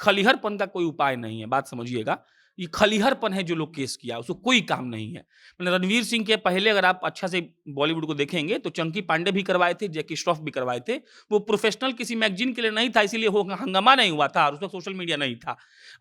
खलिहरपन का कोई उपाय नहीं है, बात समझिएगा। ये खलिहरपन है जो लोग केस किया, उसको कोई काम नहीं है। मतलब रणवीर सिंह के पहले अगर आप अच्छा से बॉलीवुड को देखेंगे तो चंकी पांडे भी करवाए थे, जैकी श्रॉफ भी करवाए थे। वो प्रोफेशनल किसी मैगज़ीन के लिए नहीं था, इसीलिए वो हंगामा नहीं हुआ था और उस वक़्त सोशल मीडिया नहीं था।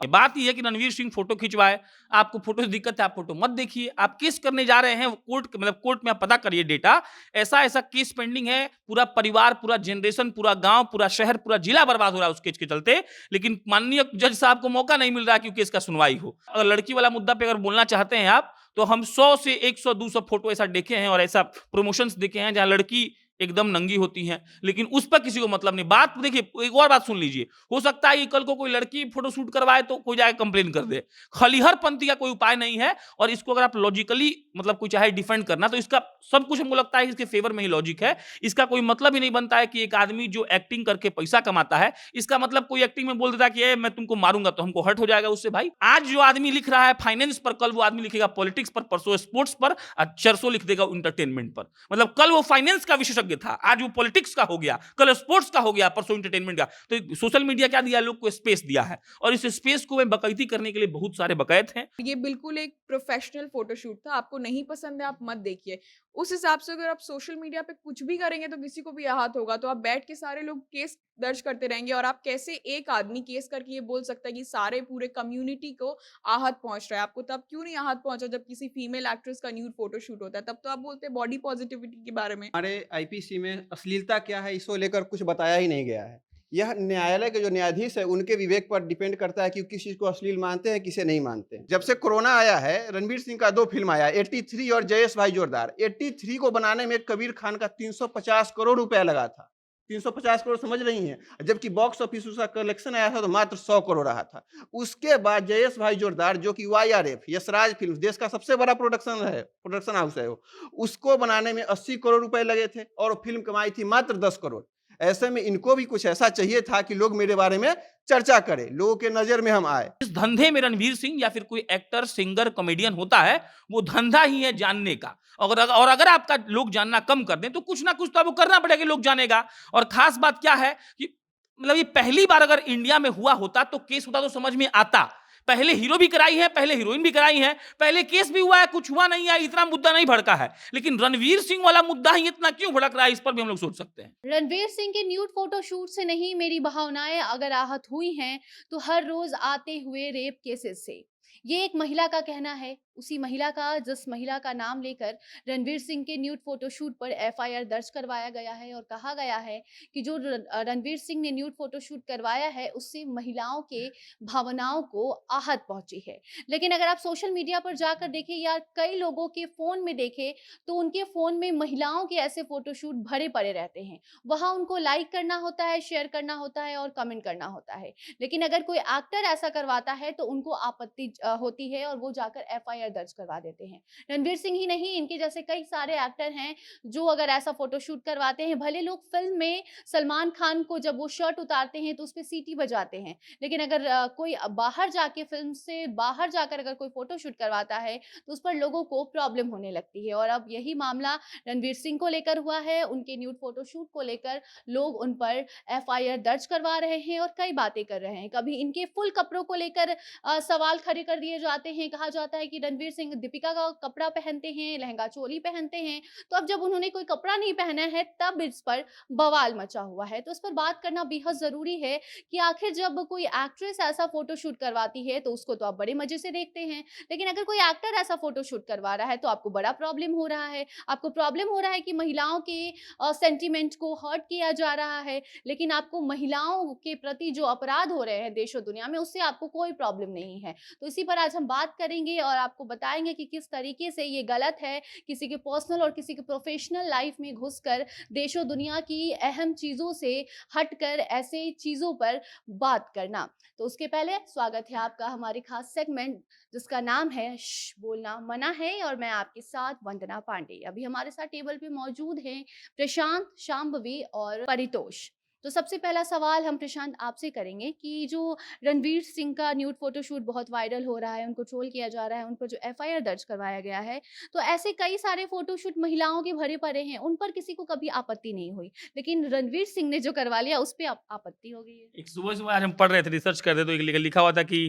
बात ये है कि रणवीर सिंह फ़ोटो खिंचवाए, आपको फ़ोटो से दिक्कत है, आप फ़ोटो मत देखिए। आप केस करने जा रहे हैं कोर्ट में आप पता करिए डेटा, ऐसा-ऐसा केस पेंडिंग है, पूरा परिवार, पूरा जनरेशन, पूरा गाँव, पूरा शहर, पूरा जिला बर्बाद हो रहा है उस केस के चलते, लेकिन माननीय जज साहब को मौका नहीं मिल रहा है कि केस का सुनवाई हो। अगर लड़की वाला मुद्दा पे अगर बोलना चाहते हैं आप, तो हम 100 से 100 200 फ़ोटो ऐसा देखे हैं और ऐसा प्रमोशंस देखे हैं जहाँ लड़की एकदम नंगी होती हैं, लेकिन उस पर किसी को मतलब नहीं। बात देखिए, एक और बात सुन लीजिए, हो सकता है कि कल को कोई लड़की फ़ोटो शूट करवाए तो कोई जाके कंप्लेन कर दे। खलिहरपंथी का कोई उपाय नहीं है और इसको अगर आप लॉजिकली मतलब कोई चाहे डिफेंड करना तो इसका सब कुछ हमको लगता है इसके फेवर में ही लॉजिक है। इसका कोई मतलब ही नहीं बनता है कि एक आदमी जो एक्टिंग करके पैसा कमाता है, इसका मतलब कोई एक्टिंग में बोल देता है कि ए मैं तुमको मारूँगा तो हमको हर्ट हो जाएगा उससे भाई। आज जो आदमी लिख रहा है फाइनेंस पर, कल वो आदमी लिखेगा पॉलिटिक्स पर, परसों स्पोर्ट्स पर और चरसों लिख देगा एंटरटेनमेंट पर। मतलब कल वो फाइनेंस का विशेषज्ञ था, आज वो पॉलिटिक्स का हो गया, कल स्पोर्ट्स का हो गया, परसों एंटरटेनमेंट का। तो सोशल मीडिया क्या दिया, लोग को स्पेस दिया है और इस स्पेस को में बकैती करने के लिए बहुत सारे बकैत हैं। ये बिल्कुल एक प्रोफेशनल फोटोशूट था, आपको नहीं पसंद है आप मत देखिए। उस हिसाब से अगर आप सोशल मीडिया पे कुछ भी करेंगे तो किसी को भी आहत होगा, तो आप बैठ के सारे लोग केस दर्ज करते रहेंगे और आप कैसे एक आदमी केस करके ये बोल सकता है कि सारे पूरे कम्युनिटी को आहत पहुँच रहा है। आपको तब क्यों नहीं आहत पहुँचा जब किसी फीमेल एक्ट्रेस का न्यूड फोटोशूट होता है, तब तो आप बोलते हैं बॉडी पॉजिटिविटी के बारे में। हमारे आईपीसी में अश्लीलता क्या है इसको लेकर कुछ बताया ही नहीं गया है। यह न्यायालय के जो न्यायाधीश है उनके विवेक पर डिपेंड करता है कि किस चीज़ को अश्लील मानते हैं, किसे नहीं मानते हैं। जब से कोरोना आया है रणवीर सिंह का 2 फ़िल्म आया 83 और जयेश भाई जोरदार। 83 को बनाने में कबीर खान का 350 करोड़ रुपया लगा था। 350 करोड़ समझ रही हैं? जबकि बॉक्स ऑफिस उसका कलेक्शन आया था तो मात्र 100 करोड़ रहा था। उसके बाद जयेश भाई जोरदार जो कि वाईआरएफ यशराज फ़िल्म्स देश का सबसे बड़ा प्रोडक्शन हाउस है वो। उसको बनाने में 80 करोड़ रुपए लगे थे और फ़िल्म कमाई थी मात्र 10 करोड़। ऐसे में इनको भी कुछ ऐसा चाहिए था कि लोग मेरे बारे में चर्चा करें, लोगों के नज़र में हम आए। इस धंधे में रणवीर सिंह या फिर कोई एक्टर, सिंगर, कॉमेडियन होता है, वो धंधा ही है जानने का। अगर आपका लोग जानना कम कर दें, तो कुछ ना कुछ तो आपको करना पड़ेगा कि लोग जानेगा। और खास बात क्या है कि मतलब ये पहली बार अगर इंडिया में हुआ होता, तो केस होता तो समझ में आता। पहले हीरो भी कराई है, पहले हीरोइन भी कराई है, पहले केस भी हुआ है, कुछ हुआ नहीं है, इतना मुद्दा नहीं भड़का है। लेकिन रणवीर सिंह वाला मुद्दा ही इतना क्यों भड़क रहा है, इस पर भी हम लोग सोच सकते हैं। रणवीर सिंह के न्यूड फोटोशूट से नहीं मेरी भावनाएं अगर आहत हुई हैं तो हर रोज आते हुए रेप केसेस से। ये एक महिला का कहना है, उसी महिला का जिस महिला का नाम लेकर रणवीर सिंह के न्यूड फोटोशूट पर एफआईआर दर्ज करवाया गया है और कहा गया है कि जो रणवीर सिंह ने न्यूड फोटोशूट करवाया है उससे महिलाओं के भावनाओं को आहत पहुंची है। लेकिन अगर आप सोशल मीडिया पर जाकर देखें या कई लोगों के फोन में देखें तो उनके फोन में महिलाओं के ऐसे फोटोशूट भरे पड़े रहते हैं। वहां उनको लाइक करना होता है, शेयर करना होता है और कमेंट करना होता है। लेकिन अगर कोई एक्टर ऐसा करवाता है तो उनको आपत्ति होती है और वो जाकर एफआईआर दर्ज करवा देते हैं। रणवीर सिंह ही नहीं, इनके जैसे कई सारे एक्टर हैं जो अगर ऐसा फोटोशूट करवाते हैं, भले लोग फिल्म में सलमान खान को जब वो शर्ट उतारते हैं तो उस पे सीटी बजाते हैं, लेकिन अगर कोई बाहर जाके फिल्म से बाहर जाकर अगर कोई फोटोशूट करवाता है तो उस पर लोगों को प्रॉब्लम होने लगती है। और अब यही मामला रणवीर सिंह को लेकर हुआ है। उनके न्यूड फोटोशूट को लेकर लोग उन पर एफआईआर दर्ज करवा रहे हैं और कई बातें कर रहे हैं। कभी इनके फुल कपड़ों को लेकर सवाल खड़े कर दिए जाते हैं। कहा जाता है कि रणवीर सिंह दीपिका का कपड़ा पहनते हैं, लहंगा चोली पहनते हैं, तो अब जब उन्होंने कोई कपड़ा नहीं पहना है तब इस पर बवाल मचा हुआ है। तो इस पर बात करना बेहद जरूरी है कि आखिर जब कोई एक्ट्रेस ऐसा फोटोशूट करवाती है तो उसको तो आप बड़े मजे से देखते हैं, लेकिन अगर कोई एक्टर ऐसा फोटोशूट करवा रहा है तो आपको बड़ा प्रॉब्लम हो रहा है। आपको प्रॉब्लम हो रहा है कि महिलाओं के सेंटिमेंट को हर्ट किया जा रहा है, लेकिन आपको महिलाओं के प्रति जो अपराध हो रहे हैं देश और दुनिया में उससे आपको कोई प्रॉब्लम नहीं है। तो इसी पर आज हम बात करेंगे और आपको बताएंगे कि किस तरीके से ये गलत है किसी के पर्सनल और किसी के प्रोफेशनल लाइफ में घुसकर देशों दुनिया की अहम चीजों से हटकर ऐसे चीजों पर बात करना। तो उसके पहले स्वागत है आपका हमारे खास सेगमेंट जिसका नाम है बोलना मना है और मैं आपके साथ वंदना पांडे। अभी हमारे साथ टेबल पे मौजूद हैं प्रशांत, शांभवी और परितोष। तो सबसे पहला सवाल हम प्रशांत आपसे करेंगे कि जो रणवीर सिंह का न्यूड फोटोशूट बहुत वायरल हो रहा है, उनको ट्रोल किया जा रहा है, उन पर जो एफआईआर दर्ज करवाया गया है, तो ऐसे कई सारे फोटोशूट महिलाओं के भरे पड़े हैं, उन पर किसी को कभी आपत्ति नहीं हुई, लेकिन रणवीर सिंह ने जो करवा लिया उस पे आपत्ति हो गई है। एक सुबह-सुबह आज हम पढ़ रहे थे, रिसर्च कर रहे थे, तो एक लिखा हुआ था कि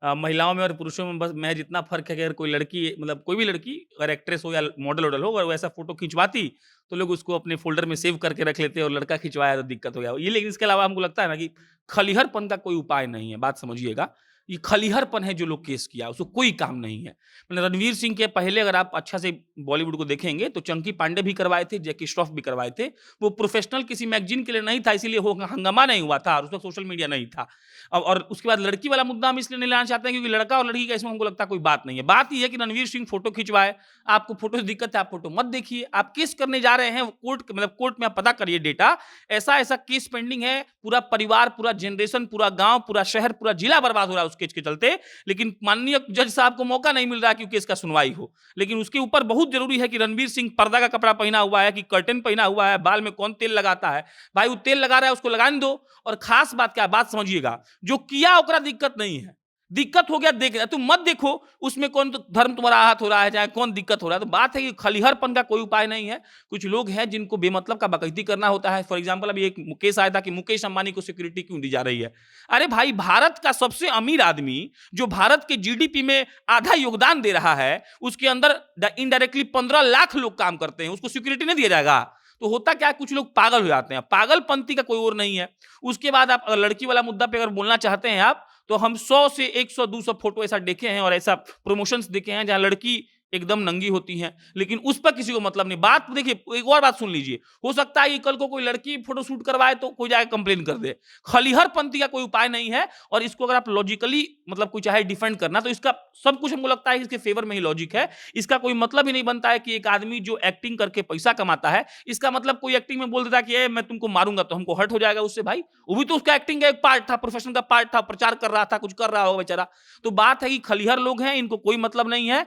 महिलाओं में और पुरुषों में बस महज़ इतना फ़र्क है कि अगर कोई लड़की मतलब कोई भी लड़की अगर एक्ट्रेस हो या मॉडल-वॉडल हो, अगर वो ऐसा फ़ोटो खिंचवाती, तो लोग उसको अपने फ़ोल्डर में सेव करके रख लेते और लड़का खिंचवाया तो दिक्कत हो गया। ये लेकिन इसके अलावा हमको लगता है ना कि खलीहरपन का कोई उपाय नहीं है, बात समझिएगा। ये खलीहरपन है जो लोग केस किया, उसको कोई काम नहीं है। मतलब रणवीर सिंह के पहले अगर आप अच्छा से बॉलीवुड को देखेंगे, तो चंकी पांडे भी करवाए थे, जैकी श्रॉफ भी करवाए थे। वो प्रोफ़ेशनल किसी मैगज़ीन के लिए नहीं था, इसीलिए वो हंगामा नहीं हुआ था और उस वक़्त सोशल मीडिया नहीं था। और उसके बाद लड़की वाला मुद्दा हम इसलिए नहीं लाना चाहते हैं क्योंकि लड़का और लड़की का इसमें हमको लगता है कोई बात नहीं है। बात ये है कि रणवीर सिंह फ़ोटो खिंचवाए, आपको फ़ोटो से दिक्कत है, आप फ़ोटो मत देखिए। आप केस करने जा रहे हैं, कोर्ट में आप पता करिए डेटा, ऐसा-ऐसा केस पेंडिंग है, पूरा परिवार, पूरा जनरेशन, पूरा गाँव, पूरा शहर, पूरा जिला बर्बाद हो रहा है उस केस के चलते, लेकिन माननीय जज साहब को मौका नहीं मिल रहा है कि केस का सुनवाई हो। लेकिन उसके ऊपर बहुत ज़रूरी है कि रणवीर सिंह पर्दा का कपड़ा पहना हुआ है, कि कर्टन पहना हुआ है, बाल में कौन तेल लगाता है। भाई वो तेल लगा रहा है उसको लगाने दो। और खास बात क्या है, बात समझिएगा, जो किया ओकरा दिक्कत नहीं है। दिक्कत हो गया देख तुम मत देखो उसमें कौन तो धर्म तुम्हारा आहत हो रहा है, चाहे कौन दिक्कत हो रहा है। तो बात है कि खलीहरपन का कोई उपाय नहीं है। कुछ लोग हैं जिनको बेमतलब का बकैती करना होता है। फॉर एग्जाम्पल अभी एक केस आया था कि मुकेश अंबानी को सिक्योरिटी क्यों दी जा रही है। अरे भाई, भारत का सबसे अमीर आदमी जो भारत के जीडीपी में आधा योगदान दे रहा है, उसके अंदर इनडायरेक्टली 15 लाख लोग काम करते हैं, उसको सिक्योरिटी नहीं दिया जाएगा। तो होता क्या है, कुछ लोग पागल हो जाते हैं। पागलपंती का कोई और नहीं है। उसके बाद आप अगर लड़की वाला मुद्दा पे अगर बोलना चाहते हैं आप, तो हम 100 से 100 200 फोटो ऐसा देखे हैं और ऐसा प्रमोशंस देखे हैं जहां लड़की एकदम नंगी होती हैं, लेकिन उस पर किसी को मतलब नहीं। बात देखिए, एक और बात सुन लीजिए, हो सकता है कि कल को कोई लड़की फोटो शूट करवाए तो कोई जाके कंप्लेन कर दे। खलीहरपंती का कोई उपाय नहीं है। और इसको अगर आप लॉजिकली मतलब कोई चाहे डिफेंड करना, तो इसका सब कुछ हमको लगता है कि इसके फेवर में ही लॉजिक है। इसका कोई मतलब ही नहीं बनता है कि एक आदमी जो एक्टिंग करके पैसा कमाता है, इसका मतलब कोई एक्टिंग में बोल देता है कि मैं तुमको मारूंगा तो हमको हर्ट हो जाएगा उससे। भाई वो भी तो उसका एक्टिंग का एक पार्ट था, प्रोफेशन का पार्ट था, प्रचार कर रहा था, कुछ कर रहा होगा बेचारा। तो बात है कि खलीहर लोग हैं, इनको कोई मतलब नहीं है।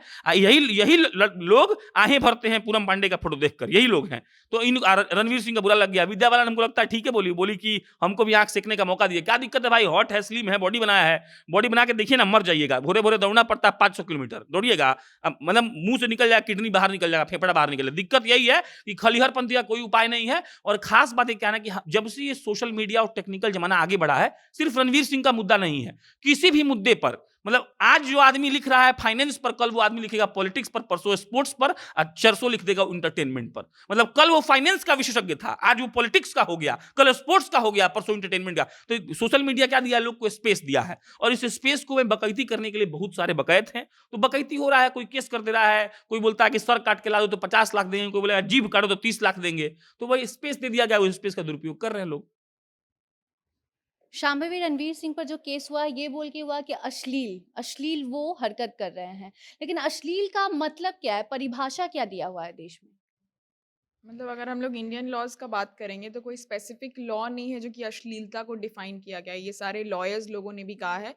यही लोग आहें भरते हैं पूनम पांडे का फोटो देखकर, यही लोग हैं। तो इन रणवीर सिंह का बुरा लग गया। विद्या बालन हमको लगता है ठीक है, बोली कि हमको भी आंख सेकने का मौका दिए। क्या दिक्कत है भाई, हॉट है, स्लिम है, बॉडी बनाया है, बॉडी बना के देखिए ना, मर जाइएगा। भोरे भोरे दौड़ना पड़ता है 500 किलोमीटर, दौड़िएगा, मतलब मुंह से निकल जाएगा, किडनी बाहर निकल जाएगा, फेफड़ा बाहर निकल जाएगा। दिक्कत यही है कि खलीहरपंथी का कोई उपाय नहीं है। और खास बात क्या है ना कि जब से ये सोशल मीडिया और टेक्निकल जमाना आगे बढ़ा है, सिर्फ रणवीर सिंह का मुद्दा नहीं है, किसी भी मुद्दे पर, मतलब आज जो आदमी लिख रहा है फाइनेंस पर, कल वो आदमी लिखेगा पॉलिटिक्स पर, परसों स्पोर्ट्स पर, और चरसों लिख देगा इंटरटेनमेंट पर। मतलब कल वो फाइनेंस का विशेषज्ञ था, आज वो पॉलिटिक्स का हो गया, कल स्पोर्ट्स का हो गया, परसों इंटरटेनमेंट का। तो सोशल मीडिया क्या दिया, लोग को स्पेस दिया है, और इस स्पेस को बकैती करने के लिए बहुत सारे बकैत हैं। तो बकैती हो रहा है, कोई केस कर दे रहा है, कोई बोलता है कि सर काट के ला दो तो 50 लाख देंगे, कोई बोलेगा जीभ काटो तो 30 लाख देंगे। तो वही स्पेस दे दिया गया, उस स्पेस का दुरुपयोग कर रहे हैं लोग। शांभवी, रणवीर सिंह पर जो केस हुआ ये बोल के हुआ कि अश्लील वो हरकत कर रहे हैं, लेकिन अश्लील का मतलब क्या है, परिभाषा क्या दिया हुआ है देश में? मतलब अगर हम लोग इंडियन लॉज का बात करेंगे तो कोई स्पेसिफिक लॉ नहीं है जो कि अश्लीलता को डिफाइन किया गया है। ये सारे लॉयर्स लोगों ने भी कहा है।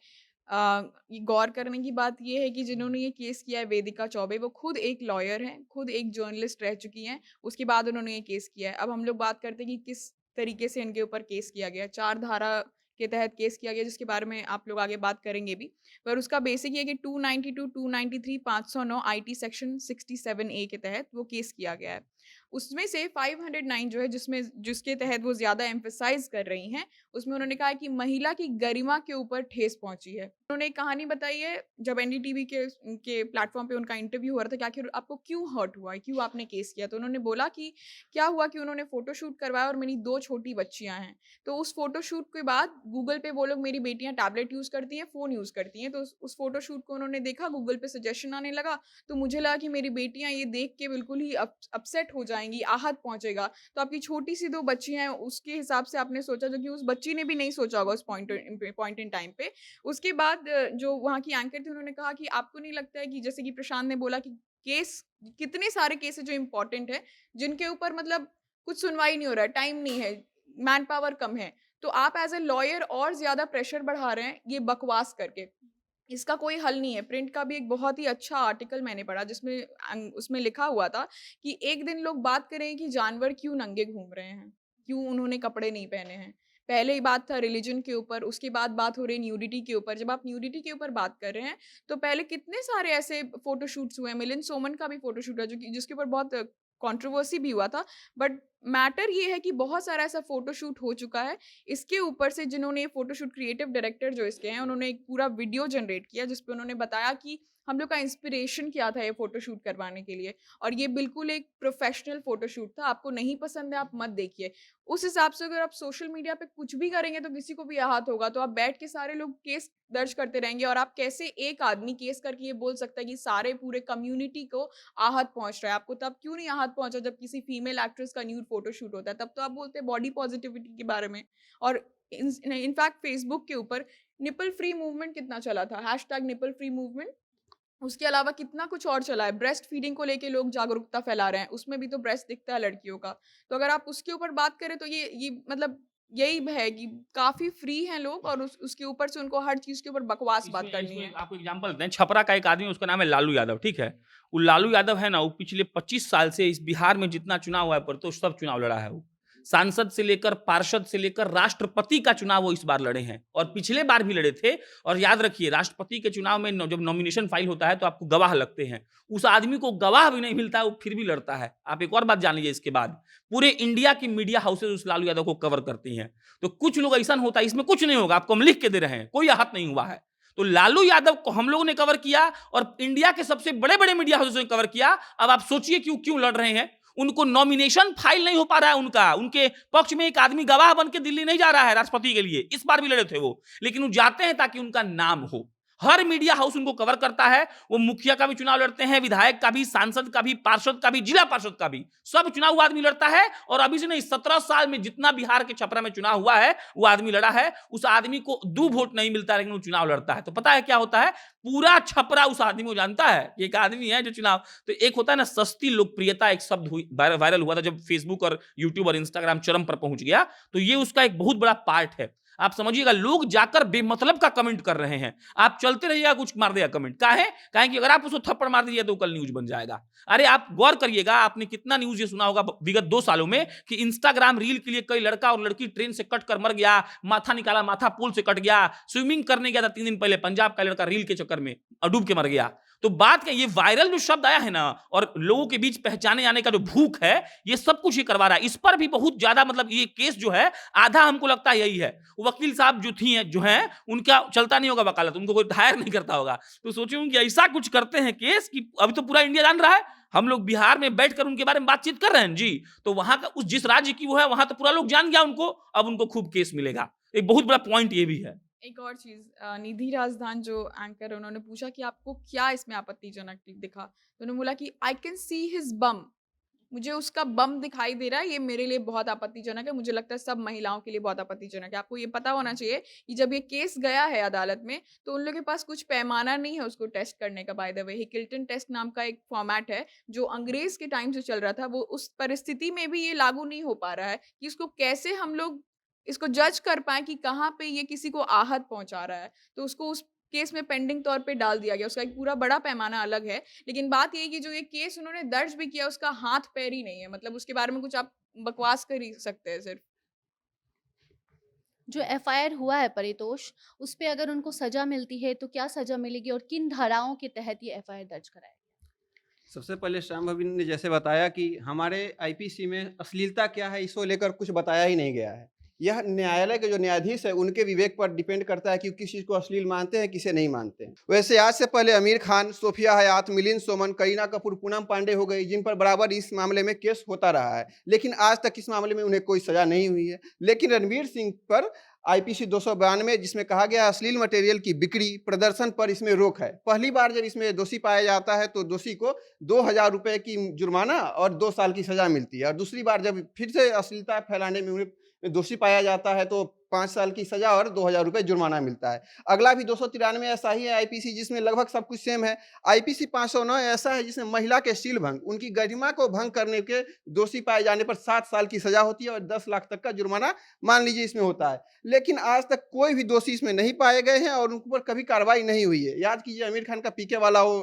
ये गौर करने की बात ये है कि जिन्होंने ये केस किया है, वेदिका चौबे, वो खुद एक लॉयर हैं, खुद एक जर्नलिस्ट रह चुकी हैं। उसके बाद उन्होंने ये केस किया है। अब हम लोग बात करते हैं कि किस तरीके से इनके ऊपर केस किया गया है। 4 धारा के तहत केस किया गया, जिसके बारे में आप लोग आगे बात करेंगे भी। पर उसका बेसिक ये है कि 292, 293, 509 आईटी सेक्शन 67A के तहत वो केस किया गया है। उसमें से 509 जो है, जिसके तहत वो ज़्यादा एम्फसाइज़ कर रही हैं, उसमें उन्होंने कहा है कि महिला की गरिमा के ऊपर ठेस पहुँची है। उन्होंने एक कहानी बताई है, जब एनडीटीवी के प्लेटफ़ॉर्म पे उनका इंटरव्यू हो रहा था कि आखिर आपको क्यों हर्ट हुआ है, क्यों आपने केस किया? तो उन्होंने बोला कि क्या हुआ कि उन्होंने फ़ोटोशूट करवाया और मेरी 2 छोटी बच्चियाँ हैं। तो उस फ़ोटोशूट के बाद गूगल पे वो लोग, मेरी बेटियाँ टैबलेट यूज़ करती हैं, फ़ोन यूज़ करती हैं, तो उस फ़ोटोशूट को उन्होंने देखा, गूगल पे सजेशन आने लगा, तो मुझे लगा कि मेरी बेटियाँ ये देख के बिल्कुल ही अपसेट हो जाएँगी, आहत पहुँचेगा। तो आपकी छोटी-सी 2 बच्चियाँ हैं, उसके हिसाब से आपने सोचा, जो कि उस बच्ची ने भी नहीं सोचा होगा उस पॉइंट इन टाइम पे। उसके बाद जो वहाँ की एंकर थी, उन्होंने कहा कि आपको नहीं लगता है कि जैसे कि प्रशांत ने बोला कि केस, कितने सारे केस हैं जो इम्पोर्टेंट है, जिनके ऊपर मतलब कुछ सुनवाई नहीं हो रहा है, टाइम नहीं है, मैन पावर कम है। तो आप एज़ अ लॉयर और ज़्यादा प्रेशर बढ़ा रहे हैं ये बकवास करके। इसका कोई हल नहीं है। प्रिंट का भी एक बहुत ही अच्छा आर्टिकल मैंने पढ़ा, जिसमें उसमें लिखा हुआ था कि एक दिन लोग बात करेंगे कि जानवर क्यों नंगे घूम रहे हैं, क्यों उन्होंने कपड़े नहीं पहने हैं। पहले ही बात था रिलीजन के ऊपर, उसके बाद बात हो रही है न्यूडिटी के ऊपर। जब आप न्यूडिटी के ऊपर बात कर रहे हैं, तो पहले कितने सारे ऐसे फ़ोटोशूट्स हुए हैं, मिलिंद सोमन का भी फ़ोटोशूट है, जो कि जिसके ऊपर बहुत कंट्रोवर्सी भी हुआ था। बट मैटर ये है कि बहुत सारा ऐसा फ़ोटोशूट हो चुका है। इसके ऊपर से जिन्होंने ये फ़ोटोशूट क्रिएटिव डायरेक्टर जो इसके हैं, उन्होंने एक पूरा वीडियो जनरेट किया, जिस पे उन्होंने बताया कि हम लोग का इंस्पिरेशन क्या था ये फ़ोटोशूट करवाने के लिए। और ये बिल्कुल एक प्रोफ़ेशनल फ़ोटोशूट था, आपको नहीं पसंद है, आप मत देखिए। उस हिसाब से अगर आप सोशल मीडिया पे कुछ भी करेंगे तो किसी को भी आहत होगा, तो आप बैठ के सारे लोग केस दर्ज करते रहेंगे और आप कैसे एक आदमी केस करके ये बोल सकता है कि सारे पूरे कम्युनिटी को आहत पहुँच रहा है। आपको तब क्यों नहीं आहत पहुँचा जब किसी फीमेल एक्ट्रेस का न्यूड फ़ोटोशूट होता है, तब तो आप बोलते हैं बॉडी पॉज़िटिविटी के बारे में। और इनफैक्ट फ़ेसबुक के ऊपर निपल फ्री मूवमेंट कितना चला था, हैशटैग निपल फ्री मूवमेंट। उसके अलावा कितना कुछ और चला है, ब्रेस्ट फीडिंग को लेके लोग जागरूकता फैला रहे हैं, उसमें भी तो ब्रेस्ट दिखता है लड़कियों का। तो अगर आप उसके ऊपर बात करें तो ये मतलब यही है कि काफ़ी फ्री हैं लोग और उसके ऊपर से उनको हर चीज़ के ऊपर बकवास बात करनी इसमें है। आपको एग्जांपल देते हैं। छपरा का एक आदमी, उसका नाम है लालू यादव, ठीक है। वो लालू यादव है ना, वो पिछले 25 साल से इस बिहार में जितना चुनाव हुआ है पर तो सब चुनाव लड़ा है। वो सांसद से लेकर पार्षद से लेकर राष्ट्रपति का चुनाव वो इस बार लड़े हैं और पिछले बार भी लड़े थे। और याद रखिए, राष्ट्रपति के चुनाव में जब नॉमिनेशन फाइल होता है तो आपको गवाह लगते हैं। उस आदमी को गवाह भी नहीं मिलता है, वो फिर भी लड़ता है। आप एक और बात जान लीजिए, इसके बाद पूरे इंडिया की मीडिया हाउसेज उस लालू यादव को कवर करती हैं। तो कुछ लोग ऐसा होता है, इसमें कुछ नहीं होगा, आपको हम लिख के दे रहे हैं, कोई आहत नहीं हुआ है। तो लालू यादव को हम लोगों ने कवर किया और इंडिया के सबसे बड़े बड़े मीडिया हाउसेज ने कवर किया। अब आप सोचिए क्यों क्यों लड़ रहे हैं। उनको नॉमिनेशन फाइल नहीं हो पा रहा है उनका, उनके पक्ष में एक आदमी गवाह बन के दिल्ली नहीं जा रहा है राष्ट्रपति के लिए। इस बार भी लड़े थे वो, लेकिन वो जाते हैं ताकि उनका नाम हो। हर मीडिया हाउस उनको कवर करता है। वो मुखिया का भी चुनाव लड़ते हैं, विधायक का भी, सांसद का भी, पार्षद का भी, जिला पार्षद का भी, सब चुनाव वो आदमी लड़ता है। और अभी से नहीं, 17 साल में जितना बिहार के छपरा में चुनाव हुआ है वो आदमी लड़ा है। उस आदमी को 2 वोट नहीं मिलता, लेकिन वो चुनाव लड़ता है। तो पता है क्या होता है, पूरा छपरा उस आदमी को जानता है कि एक आदमी है जो चुनाव। तो एक होता है ना सस्ती लोकप्रियता, एक शब्द वायरल हुआ था जब फेसबुक और यूट्यूब और इंस्टाग्राम चरम पर पहुंच गया। तो ये उसका एक बहुत बड़ा पार्ट है। आप समझिएगा, लोग जाकर बेमतलब का कमेंट कर रहे हैं। आप चलते रहिएगा, कुछ मार देगा कमेंट। काहे कि अगर आप उसको थप्पड़ मार दीजिए तो कल न्यूज बन जाएगा। अरे आप गौर करिएगा, आपने कितना न्यूज ये सुना होगा विगत 2 सालों में कि इंस्टाग्राम रील के लिए कई लड़का और लड़की ट्रेन से कट कर मर गया, माथा निकाला, माथा पुल से कट गया। स्विमिंग करने गया था 3 दिन पहले, पंजाब का लड़का रील के चक्कर में डूब के मर गया। तो बात क्या, ये वायरल जो शब्द आया है ना, और लोगों के बीच पहचाने आने का जो भूख है, ये सब कुछ ये करवा रहा है। इस पर भी बहुत ज्यादा मतलब ये केस जो है, आधा हमको लगता है यही है। वकील साहब जो हैं उनका चलता नहीं होगा वकालत, उनको कोई हायर नहीं करता होगा। तो सोचूं कि ऐसा कुछ करते हैं केस कि अभी तो पूरा इंडिया जान रहा है। हम लोग बिहार में बैठकर उनके बारे में बातचीत कर रहे हैं जी, तो वहां का उस जिस राज्य की वो है, वहां तो पूरा लोग जान गया उनको। अब उनको खूब केस मिलेगा। एक बहुत बड़ा पॉइंट ये भी है। एक और चीज़, निधि राजदान जो एंकर है, उन्होंने पूछा कि आपको क्या इसमें आपत्तिजनक दिखा? तो उन्होंने बोला कि आई कैन सी हिज बम, मुझे उसका बम दिखाई दे रहा है, ये मेरे लिए बहुत आपत्तिजनक है। मुझे लगता है सब महिलाओं के लिए बहुत आपत्तिजनक है। आपको ये पता होना चाहिए कि जब ये केस गया है अदालत में, तो उन लोगों के पास कुछ पैमाना नहीं है उसको टेस्ट करने का। बाय द वे, हिकल्टन टेस्ट नाम का एक फॉर्मेट है जो अंग्रेज के टाइम से चल रहा था। वो उस परिस्थिति में भी ये लागू नहीं हो पा रहा है कि इसको कैसे हम लोग इसको जज कर पाएँ कि कहाँ पे ये किसी को आहत पहुँचा रहा है। तो उसको उस केस में पेंडिंग तौर पे डाल दिया गया। उसका एक पूरा बड़ा पैमाना अलग है। लेकिन बात ये है कि जो ये केस उन्होंने दर्ज भी किया, उसका हाथ पैर ही नहीं है। मतलब उसके बारे में कुछ आप बकवास कर ही सकते हैं सिर्फ़। जो एफआईआर हुआ है परितोष, उस पे अगर उनको सजा मिलती है तो क्या सजा मिलेगी और किन धाराओं के तहत ये एफआईआर दर्ज कराया गया? सबसे पहले श्याम भवीन ने जैसे बताया कि हमारे आईपीसी में अश्लीलता क्या है, इसको लेकर कुछ बताया ही नहीं गया है। यह न्यायालय के जो न्यायाधीश है, उनके विवेक पर डिपेंड करता है कि किस चीज़ को अश्लील मानते हैं, किसे नहीं मानते हैं। वैसे आज से पहले आमिर खान, सोफिया हयात, मिलिंद सोमन, करीना कपूर, पूनम पांडे हो गई, जिन पर बराबर इस मामले में केस होता रहा है, लेकिन आज तक इस मामले में उन्हें कोई सज़ा नहीं हुई है। लेकिन रणवीर सिंह पर आईपीसी 292 जिसमें कहा गया अश्लील मटेरियल की बिक्री, प्रदर्शन पर इसमें रोक है। पहली बार जब इसमें दोषी पाया जाता है तो दोषी को 2000 रुपये की जुर्माना और 2 साल की सज़ा मिलती है। और दूसरी बार जब फिर से अश्लीलता फैलाने में उन्हें दोषी पाया जाता है तो 5 साल की सज़ा और 2000 रुपये जुर्माना मिलता है। अगला भी 293 ऐसा ही है आईपीसी, जिसमें लगभग सब कुछ सेम है। आईपीसी 509 ऐसा है जिसमें महिला के शीलभंग, उनकी गरिमा को भंग करने के दोषी पाए जाने पर 7 साल की सज़ा होती है और 10 लाख तक का जुर्माना मान लीजिए इसमें होता है। लेकिन आज तक कोई भी दोषी इसमें नहीं पाए गए हैं और उन पर कभी कार्रवाई नहीं हुई है। याद कीजिए आमिर खान का पीके वाला वो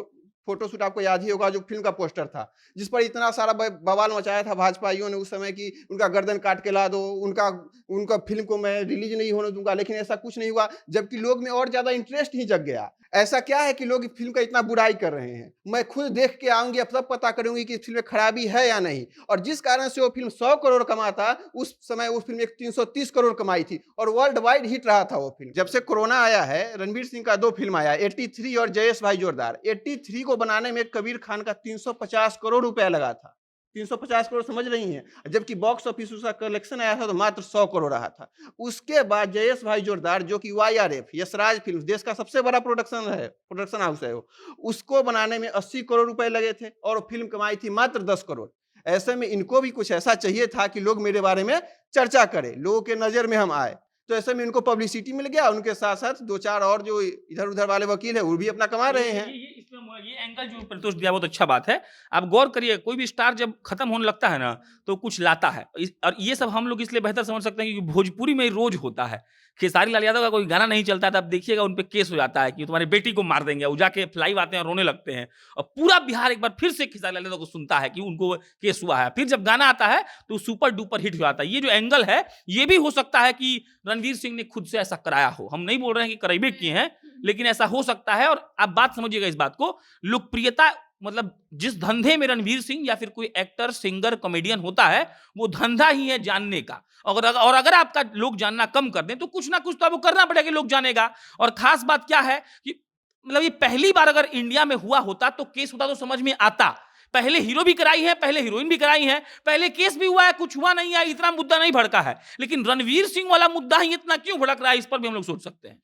फोटोशूट आपको याद ही होगा, जो फिल्म का पोस्टर था, जिस पर इतना सारा बवाल मचाया था भाजपाइयों ने उस समय कि उनका गर्दन काट के ला दो, उनका उनका फिल्म को मैं रिलीज नहीं होने दूंगा। लेकिन ऐसा कुछ नहीं हुआ, जबकि लोग में और ज्यादा इंटरेस्ट ही जग गया। ऐसा क्या है कि लोग फिल्म का इतना बुराई कर रहे हैं? मैं खुद देख के आऊंगी, अब तब पता करूंगी कि फिल्म में खराबी है या नहीं। और जिस कारण से वो फिल्म 100 करोड़ कमाता, उस समय वो फिल्म एक 330 करोड़ कमाई थी और वर्ल्ड वाइड हिट रहा था वो फिल्म। जब से कोरोना आया है, रणवीर सिंह का 2 फिल्म आया, 83 और जयेश भाई जोरदार। 83 को बनाने में कबीर खान का 350 करोड़ रुपया लगा था। 350 करोड़ समझ रही हैं? जबकि बॉक्स ऑफिस उसका कलेक्शन आया था तो मात्र 100 करोड़ रहा था। उसके बाद जयेश भाई जोरदार, जो कि YRF यशराज फिल्म, देश का सबसे बड़ा प्रोडक्शन हाउस है वो, उसको बनाने में 80 करोड़ रुपए लगे थे और फिल्म कमाई थी मात्र 10 करोड़। ऐसे में इनको भी कुछ ऐसा चाहिए था कि लोग मेरे बारे में चर्चा करें, लोगों के नजर में हम आए। तो ऐसे में इनको पब्लिसिटी मिल गया, उनके साथ साथ 2-4 और जो इधर उधर वाले वकील है वो भी अपना कमा रहे हैं। ये एंगल जो प्रत्युष दिया बहुत अच्छा बात है। आप गौर करिए, कोई भी स्टार जब खत्म होने लगता है ना तो कुछ लाता है, और ये सब हम लोग इसलिए बेहतर समझ सकते हैं क्योंकि भोजपुरी में रोज होता है। खेसारी लाल यादव का कोई गाना नहीं चलता है तो आप देखिएगा उन पे केस हो जाता है कि तुम्हारी बेटी को मार देंगे, वो जाके लाइव आते हैं, रोने लगते हैं, और पूरा बिहार एक बार फिर से खेसारी लाल यादव को सुनता है कि उनको केस हुआ है। फिर जब गाना आता है तो सुपर डुपर हिट हो जाता है। ये जो एंगल है, ये भी हो सकता है कि रणवीर सिंह ने खुद से ऐसा कराया हो। हम नहीं बोल रहे हैं कि कराइबे किए हैं, लेकिन ऐसा हो सकता है। और आप बात समझिएगा इस बात को, लोकप्रियता मतलब जिस धंधे में रणवीर सिंह या फिर कोई एक्टर, सिंगर, कॉमेडियन होता है, वो धंधा ही है जानने का। और अगर आपका लोग जानना कम कर दें तो कुछ ना कुछ तो आपको करना पड़ेगा कि लोग जानेगा। और खास बात क्या है कि मतलब ये पहली बार अगर इंडिया में हुआ होता तो केस होता तो समझ में आता। पहले हीरो भी कराई है, पहले हीरोइन भी कराई है, पहले केस भी हुआ है, कुछ हुआ नहीं है, इतना मुद्दा नहीं भड़का है। लेकिन रणवीर सिंह वाला मुद्दा ही इतना क्यों भड़क रहा है, इस पर भी हम लोग सोच सकते हैं।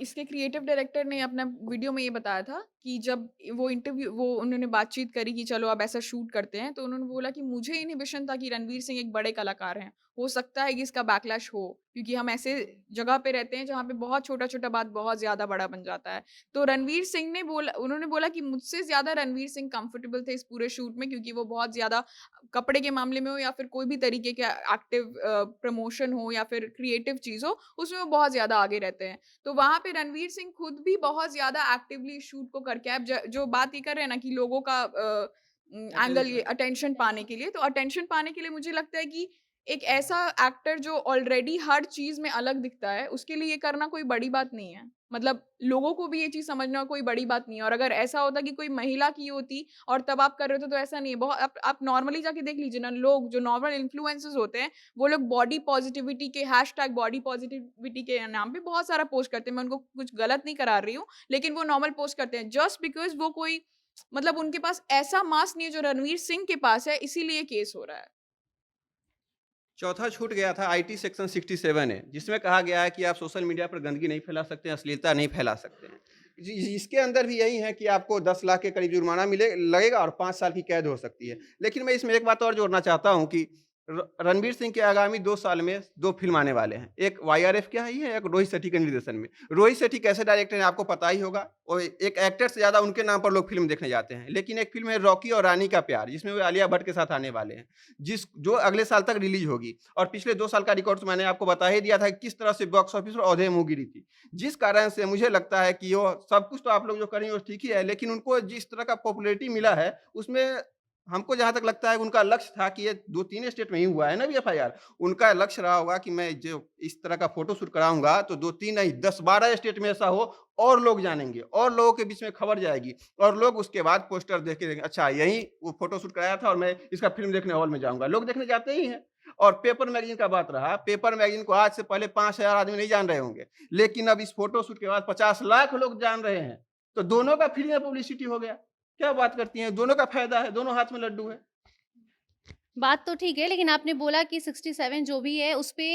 इसके क्रिएटिव डायरेक्टर ने अपना वीडियो में ये बताया था कि जब वो उन्होंने बातचीत करी कि चलो अब ऐसा शूट करते हैं, तो उन्होंने बोला कि मुझे इनहिबिशन था कि रणवीर सिंह एक बड़े कलाकार हैं, हो सकता है कि इसका बैकलैश हो, क्योंकि हम ऐसे जगह पे रहते हैं जहाँ पे बहुत छोटा छोटा बात बहुत ज्यादा बड़ा बन जाता है। तो रणवीर सिंह ने उन्होंने बोला कि मुझसे ज्यादा रणवीर सिंह कंफर्टेबल थे इस पूरे शूट में, क्योंकि वो बहुत ज्यादा कपड़े के मामले में हो या फिर कोई भी तरीके के एक्टिव प्रमोशन हो या फिर क्रिएटिव चीज हो, उसमें वो बहुत ज्यादा आगे रहते हैं। तो वहाँ पे रणवीर सिंह खुद भी बहुत ज़्यादा एक्टिवली शूट को करके, अब जो बात ये कर रहे हैं ना कि लोगों का एंगल, ये अटेंशन पाने के लिए, तो अटेंशन पाने के लिए मुझे लगता है कि एक ऐसा एक्टर जो ऑलरेडी हर चीज़ में अलग दिखता है, उसके लिए ये करना कोई बड़ी बात नहीं है। मतलब लोगों को भी ये चीज़ समझना कोई बड़ी बात नहीं है। और अगर ऐसा होता कि कोई महिला की होती और तब आप कर रहे होते, तो ऐसा नहीं है। बहुत आप नॉर्मली जाके देख लीजिए ना, लोग जो नॉर्मल इन्फ्लुएंसर्स होते हैं, वो लोग बॉडी पॉजिटिविटी के हैशटैग बॉडी पॉजिटिविटी के नाम पे बहुत सारा पोस्ट करते हैं। मैं उनको कुछ गलत नहीं करा रही हूँ, लेकिन वो नॉर्मल पोस्ट करते हैं जस्ट बिकॉज वो कोई मतलब उनके पास ऐसा मास नहीं है जो रणवीर सिंह के पास है, इसीलिए केस हो रहा है। चौथा छूट गया था IT सेक्शन 67 है, जिसमें कहा गया है कि आप सोशल मीडिया पर गंदगी नहीं फैला सकते, अश्लीलता नहीं फैला सकते हैं। इसके अंदर भी यही है कि आपको 10 लाख के करीब जुर्माना लगेगा और 5 साल की कैद हो सकती है। लेकिन मैं इसमें एक बात और जोड़ना चाहता हूं कि रणवीर सिंह के आगामी 2 साल में 2 फिल्म आने वाले हैं। एक YRF क्या है, एक रोहित शेट्टी के निर्देशन में। रोहित शेट्टी कैसे डायरेक्टर हैं आपको पता ही होगा, और एक एक्टर से ज़्यादा उनके नाम पर लोग फिल्म देखने जाते हैं। लेकिन एक फिल्म है रॉकी और रानी का प्यार, जिसमें वो आलिया भट्ट के साथ आने वाले हैं, जो अगले साल तक रिलीज होगी। और पिछले 2 साल का रिकॉर्ड तो मैंने आपको बता ही दिया था कि किस तरह से बॉक्स ऑफिस पर औधे मुँह गिरी थी। जिस कारण से मुझे लगता है कि वो सब कुछ तो आप लोग जो करेंगे वो ठीक ही है, लेकिन उनको जिस तरह का पॉपुलैरिटी मिला है, उसमें हमको जहाँ तक लगता है उनका लक्ष्य था कि ये 2-3 स्टेट में ही हुआ है ना भी FIR, उनका लक्ष्य रहा होगा कि मैं जो इस तरह का फोटो शूट कराऊंगा तो 2-3 नहीं 10-12 स्टेट में ऐसा हो और लोग जानेंगे और लोगों के बीच में खबर जाएगी और लोग उसके बाद पोस्टर देख के देखेंगे, अच्छा यही वो फोटो शूट कराया था और मैं इसका फिल्म देखने हॉल में जाऊंगा। लोग देखने जाते ही हैं। और पेपर मैगजीन का बात रहा, पेपर मैगजीन को आज से पहले 5,000 आदमी नहीं जान रहे होंगे, लेकिन अब इस फोटो शूट के बाद 50 लाख लोग जान रहे हैं। तो दोनों का फ्री में पब्लिसिटी हो गया। क्या बात करती हैं, दोनों का फायदा है, दोनों हाथ में लड्डू है। बात तो ठीक है, लेकिन आपने बोला कि 67 जो भी है उस पे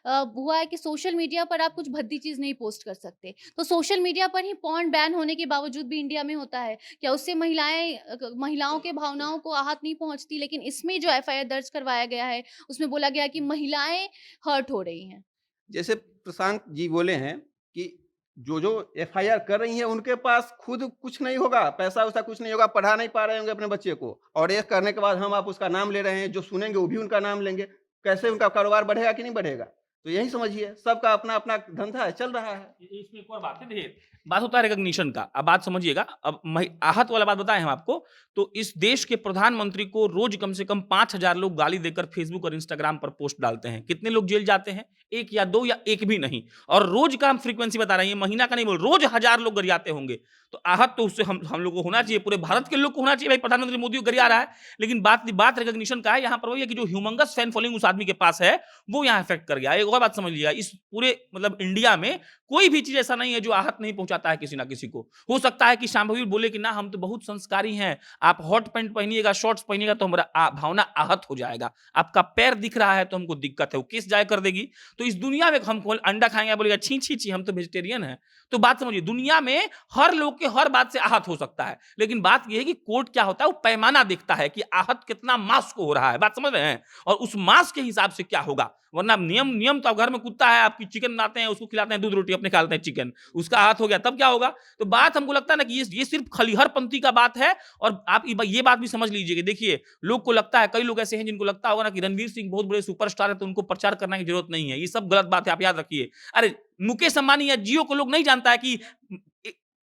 हुआ है कि सोशल मीडिया पर आप कुछ भद्दी चीज़ नहीं पोस्ट कर सकते। तो सोशल मीडिया पर ही पॉर्न बैन होने के बावजूद भी इंडिया में होता है। क्या उससे महिलाओं के भावनाओं को आहत नहीं पहुँचती? लेकिन इसमें जो FIR दर्ज करवाया गया है, उसमें बोला गया कि महिलाएँ हर्ट हो रही हैं। जैसे प्रशांत जी बोले हैं कि जो FIR कर रही हैं उनके पास खुद कुछ नहीं होगा, पैसा-वैसा कुछ नहीं होगा, पढ़ा नहीं पा रहे होंगे अपने बच्चे को, और ये करने के बाद हम आप उसका नाम ले रहे हैं, जो सुनेंगे वो भी उनका नाम लेंगे। कैसे उनका कारोबार बढ़ेगा कि नहीं बढ़ेगा? तो यही समझिए, सबका अपना अपना धंधा है, चल रहा है। इसमें एक और बात है, देखिए बात होता है रिकॉग्निशन का। अब बात समझिएगा, अब आहत वाला बात बताएं हम आपको, तो इस देश के प्रधानमंत्री को रोज कम से कम 5,000 लोग गाली देकर फेसबुक और इंस्टाग्राम पर पोस्ट डालते हैं। कितने लोग जेल जाते हैं? 1 या 2 या 1 भी नहीं। और रोज का हम फ्रीक्वेंसी बता रहे हैं, महीना का नहीं बोल, रोज 1000 लोग गरियाते होंगे। तो आहत तो उससे हम लोग को होना चाहिए, पूरे भारत के लोग को होना चाहिए, भाई प्रधानमंत्री मोदी को गरिया रहा है। लेकिन बात रिकॉग्निशन का है। यहाँ पर वही है कि जो ह्यूमंगस फैन फॉलोइंग उस आदमी के पास है, वो यहाँ इफेक्ट कर गया। एक और बात समझ लिया, इस पूरे मतलब इंडिया में कोई भी चीज ऐसा नहीं है जो आहत नहीं पहुंचाता है किसी ना किसी को। हो सकता है कि शांभवी बोले कि ना हम तो बहुत संस्कारी हैं, आप हॉट पैंट पहनिएगा, शॉर्ट्स पहनिएगा तो हमारा भावना आहत हो जाएगा। आपका पैर दिख रहा है तो हमको दिक्कत है, वो केस जाए कर देगी। तो इस दुनिया में हम अंडा खाएंगे, बोलेगा छी छी छी हम तो वेजिटेरियन हैं। तो बात समझिए, दुनिया में हर लोग के हर बात से आहत हो सकता है। लेकिन बात यह है कि कोर्ट क्या होता है, वो पैमाना देखता है कि आहत कितना मास को हो रहा है। बात समझ रहे हैं? और उस मास के हिसाब से क्या होगा। वरना नियम तो, घर में कुत्ता है, आपकी चिकन बनाते हैं, उसको खिलाते हैं दूध रोटी, अपने खिलाते हैं चिकन, उसका आहत हो गया, तब क्या होगा। तो बात हमको लगता है ना कि ये सिर्फ खलिहर पंथी का बात है। और आप ये बात भी समझ लीजिए कि देखिए, लोग को लगता है, कई लोग ऐसे हैं जिनको लगता होगा ना कि रणवीर सिंह बहुत बड़े सुपरस्टार है तो उनको प्रचार करने की जरूरत नहीं है। ये सब गलत बात है, आप याद रखिए। अरे मुकेश अंबानी या जियो को लोग नहीं जानता है कि,